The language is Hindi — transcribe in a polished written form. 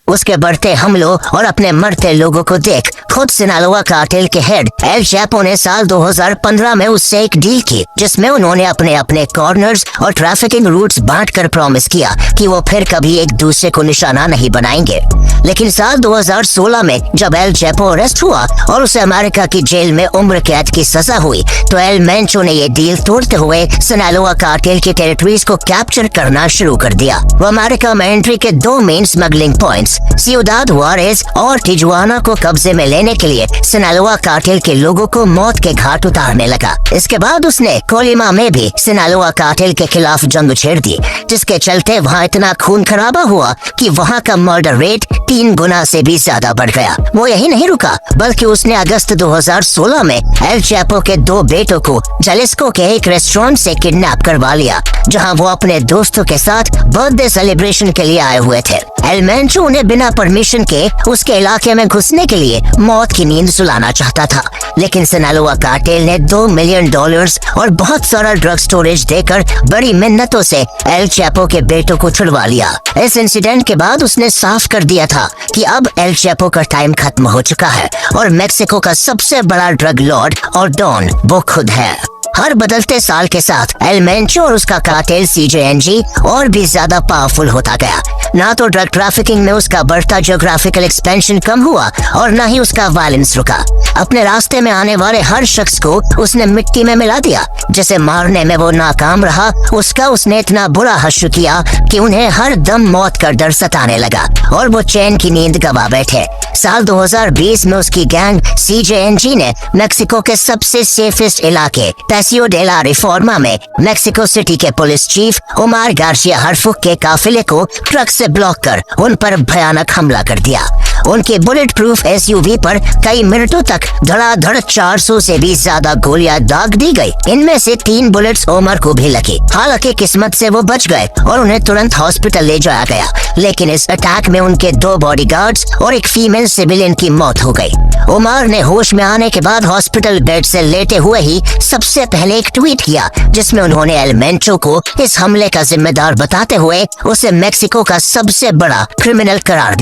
उसके बढ़ते हमलों और अपने मरते लोगों को देख खुद सिनालोआ कार्टेल के हेड एल चैपो ने साल 2015 में उससे एक डील की, जिसमें उन्होंने अपने अपने कॉर्नर्स और ट्रैफिकिंग रूट्स बांटकर प्रॉमिस किया कि वो फिर कभी एक दूसरे को निशाना नहीं बनाएंगे। लेकिन साल 2016 में जब एल चैपो अरेस्ट हुआ और उसे अमेरिका की जेल में उम्र कैद की सजा हुई, तो एल मेंचो ने ये डील तोड़ते हुए सिनालोआ कार्टेल की टेरिटरीज को कैप्चर करना शुरू कर दिया। वो अमेरिका में एंट्री के दो मेन स्मगलिंग पॉइंट्स सिउदाद जुआरेज और टिजुआना को कब्जे में लेने के लिए सिनालोआ कार्टेल के लोगों को मौत के घाट उतारने लगा। इसके बाद उसने कोलिमा में भी सिनालोआ कार्टेल के खिलाफ जंग छेड़ दी, जिसके चलते वहाँ इतना खून खराबा हुआ कि वहाँ का मर्डर रेट 3 गुना से भी ज्यादा बढ़ गया। वो यही नहीं रुका, बल्कि उसने अगस्त 2016 में एल चैपो के 2 बेटों को जलिस्को के एक रेस्टोरेंट से किडनैप करवा लिया, जहां वो अपने दोस्तों के साथ बर्थडे सेलिब्रेशन के लिए आए हुए थे। एल मेंचो उन्हें बिना परमिशन के उसके इलाके में घुसने के लिए मौत की नींद सुलाना चाहता था, लेकिन सिनालोआ कार्टेल ने $2 मिलियन और बहुत सारा ड्रग स्टोरेज देकर बड़ी मिन्नतों से एल चैपो के बेटों को छुड़वा लिया। इस इंसिडेंट के बाद उसने साफ कर दिया था कि अब एल चैपो का टाइम खत्म हो चुका है और मेक्सिको का सबसे बड़ा ड्रग लॉर्ड और डॉन वो खुद है। हर बदलते साल के साथ एल मेंचो और उसका कार्टेल CJNG और भी ज्यादा पावरफुल होता गया। ना तो ड्रग ट्रैफिकिंग में उसका बढ़ता जियोग्राफिकल एक्सपेंशन कम हुआ और न ही उसका वायलेंस रुका। अपने रास्ते में आने वाले हर शख्स को उसने मिट्टी में मिला दिया। जिसे मारने में वो नाकाम रहा, उसका उसने इतना बुरा हश्र किया कि उन्हें हर दम मौत का डर सताने लगा और वो चैन की नींद गवा बैठे। साल 2020 में उसकी गैंग CJNG ने मेक्सिको के सबसे सेफेस्ट इलाके पैसियो डे ला रिफॉर्मा में मेक्सिको सिटी के पुलिस चीफ ओमार गार्सिया हरफुक के काफिले को ट्रक से ब्लॉक कर उन पर भयानक हमला कर दिया। उनके बुलेट प्रूफ SUV पर कई मिनटों तक धड़ाधड़ 400 से भी ज्यादा गोलियां दाग दी गई। इनमें से 3 बुलेट्स ओमर को भी लगी। हालांकि किस्मत से वो बच गए और उन्हें तुरंत हॉस्पिटल ले जाया गया, लेकिन इस अटैक में उनके 2 बॉडीगार्ड्स और एक फीमेल सिविलियन की मौत हो गई। ओमर ने होश में आने के बाद हॉस्पिटल बेड से लेटे हुए ही सबसे पहले एक ट्वीट किया, जिसमें उन्होंने एल मेंचो को इस हमले का जिम्मेदार बताते हुए उसे मेक्सिको का सबसे बड़ा क्रिमिनल करार दिया।